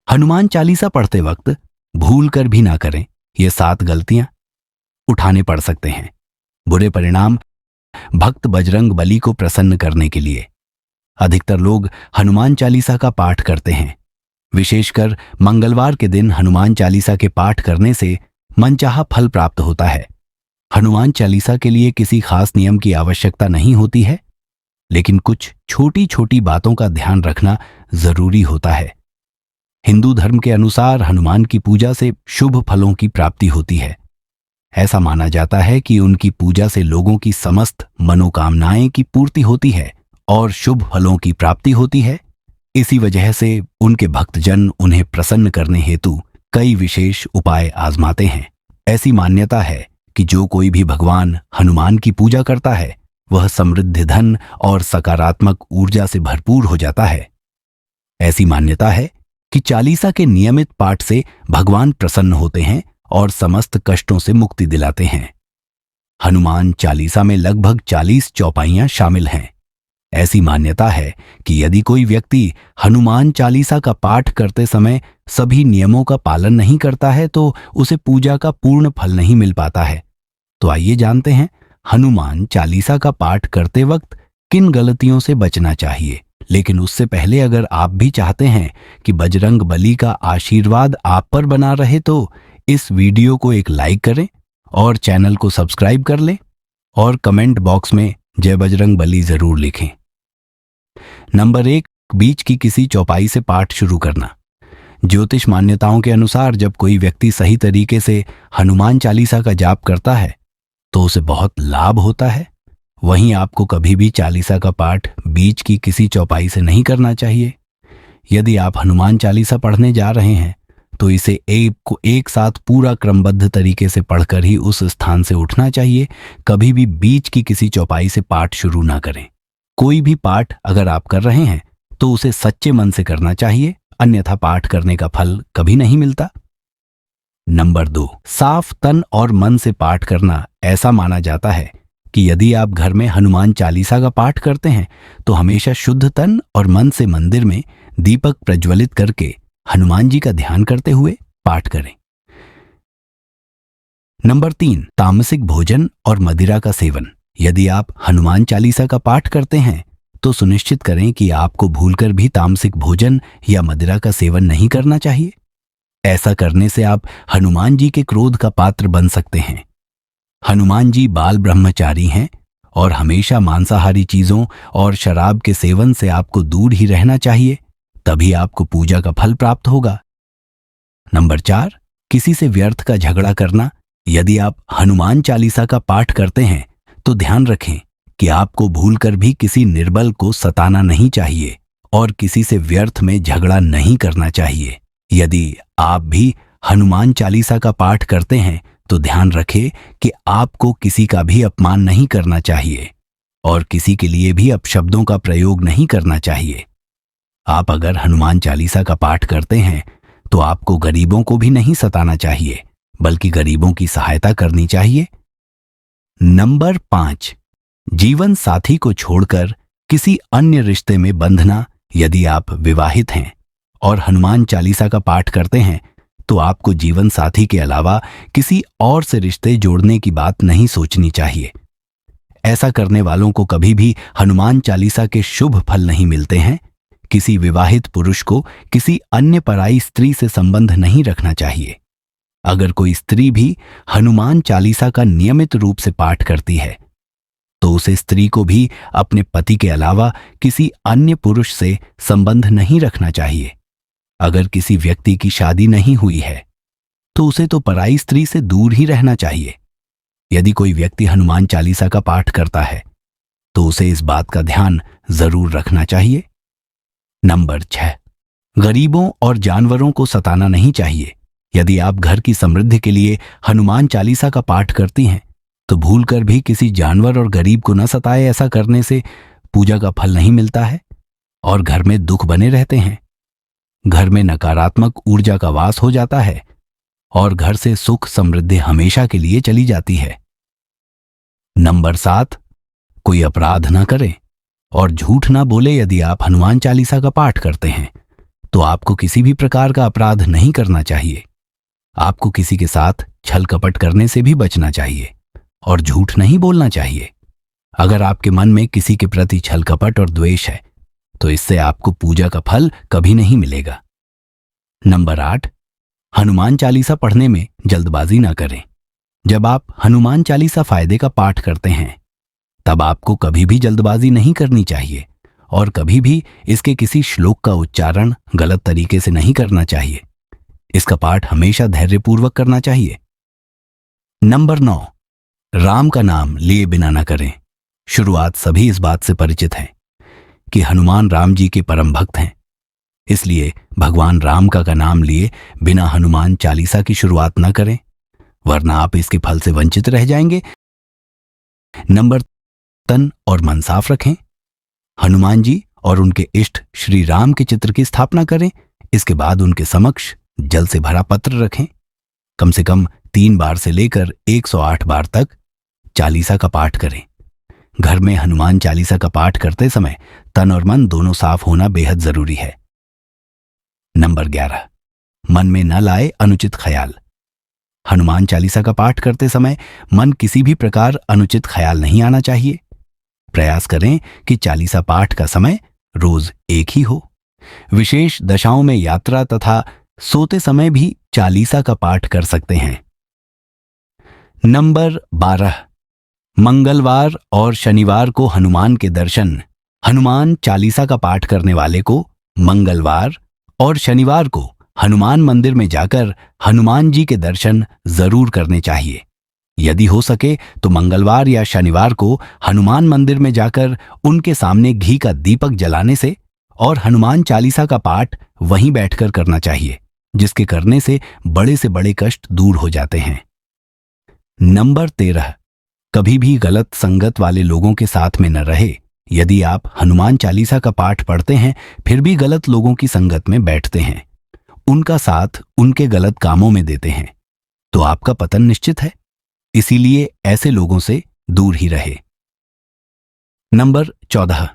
हनुमान चालीसा पढ़ते वक्त भूल कर भी ना करें। ये 7 गलतियां उठाने पड़ सकते हैं। बुरे परिणाम भक्त बजरंग बली को प्रसन्न करने के लिए अधिकतर लोग हनुमान चालीसा का पाठ करते हैं। विशेषकर मंगलवार के दिन हनुमान चालीसा के पाठ करने से मनचाहा फल प्राप्त होता है। हनुमान चालीसा के लिए किसी खास नियम की आवश्यकता नहीं होती है, लेकिन कुछ छोटी छोटी बातों का ध्यान रखना जरूरी होता है। हिंदू धर्म के अनुसार हनुमान की पूजा से शुभ फलों की प्राप्ति होती है। ऐसा माना जाता है कि उनकी पूजा से लोगों की समस्त मनोकामनाएं की पूर्ति होती है और शुभ फलों की प्राप्ति होती है। इसी वजह से उनके भक्तजन उन्हें प्रसन्न करने हेतु कई विशेष उपाय आजमाते हैं। ऐसी मान्यता है कि जो कोई भी भगवान हनुमान की पूजा करता है वह समृद्ध धन और सकारात्मक ऊर्जा से भरपूर हो जाता है। ऐसी मान्यता है कि चालीसा के नियमित पाठ से भगवान प्रसन्न होते हैं और समस्त कष्टों से मुक्ति दिलाते हैं। हनुमान चालीसा में लगभग 40 चौपाइयां शामिल हैं। ऐसी मान्यता है कि यदि कोई व्यक्ति हनुमान चालीसा का पाठ करते समय सभी नियमों का पालन नहीं करता है तो उसे पूजा का पूर्ण फल नहीं मिल पाता है। तो आइए जानते हैं हनुमान चालीसा का पाठ करते वक्त किन गलतियों से बचना चाहिए। लेकिन उससे पहले अगर आप भी चाहते हैं कि बजरंग बली का आशीर्वाद आप पर बना रहे तो इस वीडियो को एक लाइक करें और चैनल को सब्सक्राइब कर लें और कमेंट बॉक्स में जय बजरंग बली जरूर लिखें। नंबर 1, बीच की किसी चौपाई से पाठ शुरू करना। ज्योतिष मान्यताओं के अनुसार जब कोई व्यक्ति सही तरीके से हनुमान चालीसा का जाप करता है तो उसे बहुत लाभ होता है। वहीं आपको कभी भी चालीसा का पाठ बीच की किसी चौपाई से नहीं करना चाहिए। यदि आप हनुमान चालीसा पढ़ने जा रहे हैं तो इसे एक साथ पूरा क्रमबद्ध तरीके से पढ़कर ही उस स्थान से उठना चाहिए। कभी भी बीच की किसी चौपाई से पाठ शुरू ना करें। कोई भी पाठ अगर आप कर रहे हैं तो उसे सच्चे मन से करना चाहिए, अन्यथा पाठ करने का फल कभी नहीं मिलता। नंबर 2, साफ तन और मन से पाठ करना। ऐसा माना जाता है कि यदि आप घर में हनुमान चालीसा का पाठ करते हैं तो हमेशा शुद्ध तन और मन से मंदिर में दीपक प्रज्वलित करके हनुमान जी का ध्यान करते हुए पाठ करें। नंबर 3, तामसिक भोजन और मदिरा का सेवन। यदि आप हनुमान चालीसा का पाठ करते हैं तो सुनिश्चित करें कि आपको भूलकर भी तामसिक भोजन या मदिरा का सेवन नहीं करना चाहिए। ऐसा करने से आप हनुमान जी के क्रोध का पात्र बन सकते हैं। हनुमान जी बाल ब्रह्मचारी हैं और हमेशा मांसाहारी चीजों और शराब के सेवन से आपको दूर ही रहना चाहिए, तभी आपको पूजा का फल प्राप्त होगा। नंबर 4, किसी से व्यर्थ का झगड़ा करना। यदि आप हनुमान चालीसा का पाठ करते हैं तो ध्यान रखें कि आपको भूलकर भी किसी निर्बल को सताना नहीं चाहिए और किसी से व्यर्थ में झगड़ा नहीं करना चाहिए। यदि आप भी हनुमान चालीसा का पाठ करते हैं तो ध्यान रखें कि आपको किसी का भी अपमान नहीं करना चाहिए और किसी के लिए भी अपशब्दों का प्रयोग नहीं करना चाहिए। आप अगर हनुमान चालीसा का पाठ करते हैं तो आपको गरीबों को भी नहीं सताना चाहिए, बल्कि गरीबों की सहायता करनी चाहिए। नंबर 5, जीवन साथी को छोड़कर किसी अन्य रिश्ते में बंधना। यदि आप विवाहित हैं और हनुमान चालीसा का पाठ करते हैं तो आपको जीवन साथी के अलावा किसी और से रिश्ते जोड़ने की बात नहीं सोचनी चाहिए। ऐसा करने वालों को कभी भी हनुमान चालीसा के शुभ फल नहीं मिलते हैं। किसी विवाहित पुरुष को किसी अन्य पराई स्त्री से संबंध नहीं रखना चाहिए। अगर कोई स्त्री भी हनुमान चालीसा का नियमित रूप से पाठ करती है तो उसे स्त्री को भी अपने पति के अलावा किसी अन्य पुरुष से संबंध नहीं रखना चाहिए। अगर किसी व्यक्ति की शादी नहीं हुई है तो उसे तो पराई स्त्री से दूर ही रहना चाहिए। यदि कोई व्यक्ति हनुमान चालीसा का पाठ करता है तो उसे इस बात का ध्यान जरूर रखना चाहिए। नंबर 6, गरीबों और जानवरों को सताना नहीं चाहिए। यदि आप घर की समृद्धि के लिए हनुमान चालीसा का पाठ करती हैं तो भूलकर भी किसी जानवर और गरीब को न सताए। ऐसा करने से पूजा का फल नहीं मिलता है और घर में दुख बने रहते हैं। घर में नकारात्मक ऊर्जा का वास हो जाता है और घर से सुख समृद्धि हमेशा के लिए चली जाती है। नंबर 7, कोई अपराध ना करे और झूठ ना बोले। यदि आप हनुमान चालीसा का पाठ करते हैं तो आपको किसी भी प्रकार का अपराध नहीं करना चाहिए। आपको किसी के साथ छल कपट करने से भी बचना चाहिए और झूठ नहीं बोलना चाहिए। अगर आपके मन में किसी के प्रति छल कपट और द्वेष है तो इससे आपको पूजा का फल कभी नहीं मिलेगा। नंबर 8, हनुमान चालीसा पढ़ने में जल्दबाजी ना करें। जब आप हनुमान चालीसा फायदे का पाठ करते हैं तब आपको कभी भी जल्दबाजी नहीं करनी चाहिए और कभी भी इसके किसी श्लोक का उच्चारण गलत तरीके से नहीं करना चाहिए। इसका पाठ हमेशा धैर्यपूर्वक करना चाहिए। नंबर 9, राम का नाम लिए बिना न करें। शुरुआत सभी इस बात से परिचित हैं कि हनुमान राम जी के परम भक्त हैं, इसलिए भगवान राम का नाम लिए बिना हनुमान चालीसा की शुरुआत न करें, वरना आप इसके फल से वंचित रह जाएंगे। नंबर, तन और मन साफ रखें। हनुमान जी और उनके इष्ट श्री राम के चित्र की स्थापना करें। इसके बाद उनके समक्ष जल से भरा पत्र रखें। कम से कम 3 बार से लेकर 108 बार तक चालीसा का पाठ करें। घर में हनुमान चालीसा का पाठ करते समय तन और मन दोनों साफ होना बेहद जरूरी है। नंबर 11, मन में न लाए अनुचित ख्याल। हनुमान चालीसा का पाठ करते समय मन किसी भी प्रकार अनुचित ख्याल नहीं आना चाहिए। प्रयास करें कि चालीसा पाठ का समय रोज एक ही हो। विशेष दशाओं में यात्रा तथा सोते समय भी चालीसा का पाठ कर सकते हैं। नंबर 12, मंगलवार और शनिवार को हनुमान के दर्शन। हनुमान चालीसा का पाठ करने वाले को मंगलवार और शनिवार को हनुमान मंदिर में जाकर हनुमान जी के दर्शन जरूर करने चाहिए। यदि हो सके तो मंगलवार या शनिवार को हनुमान मंदिर में जाकर उनके सामने घी का दीपक जलाने से और हनुमान चालीसा का पाठ वहीं बैठकर करना चाहिए, जिसके करने से बड़े कष्ट दूर हो जाते हैं। नंबर 13, कभी भी गलत संगत वाले लोगों के साथ में न रहे। यदि आप हनुमान चालीसा का पाठ पढ़ते हैं फिर भी गलत लोगों की संगत में बैठते हैं, उनका साथ उनके गलत कामों में देते हैं, तो आपका पतन निश्चित है। इसीलिए ऐसे लोगों से दूर ही रहे। नंबर 14,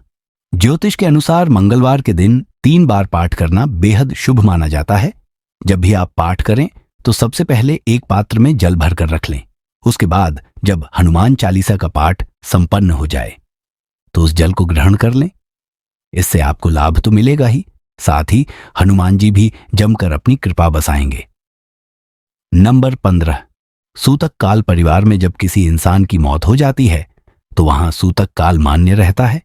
ज्योतिष के अनुसार मंगलवार के दिन 3 बार पाठ करना बेहद शुभ माना जाता है। जब भी आप पाठ करें तो सबसे पहले एक पात्र में जल भरकर रख लें। उसके बाद जब हनुमान चालीसा का पाठ संपन्न हो जाए तो उस जल को ग्रहण कर लें। इससे आपको लाभ तो मिलेगा ही, साथ ही हनुमान जी भी जमकर अपनी कृपा बसाएंगे। नंबर 15, सूतक काल परिवार में जब किसी इंसान की मौत हो जाती है तो वहां सूतक काल मान्य रहता है।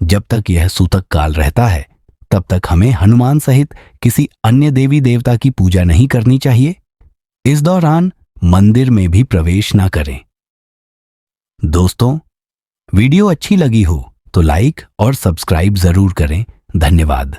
जब तक यह सूतक काल रहता है तब तक हमें हनुमान सहित किसी अन्य देवी देवता की पूजा नहीं करनी चाहिए। इस दौरान मंदिर में भी प्रवेश ना करें। दोस्तों, वीडियो अच्छी लगी हो तो लाइक और सब्सक्राइब जरूर करें। धन्यवाद।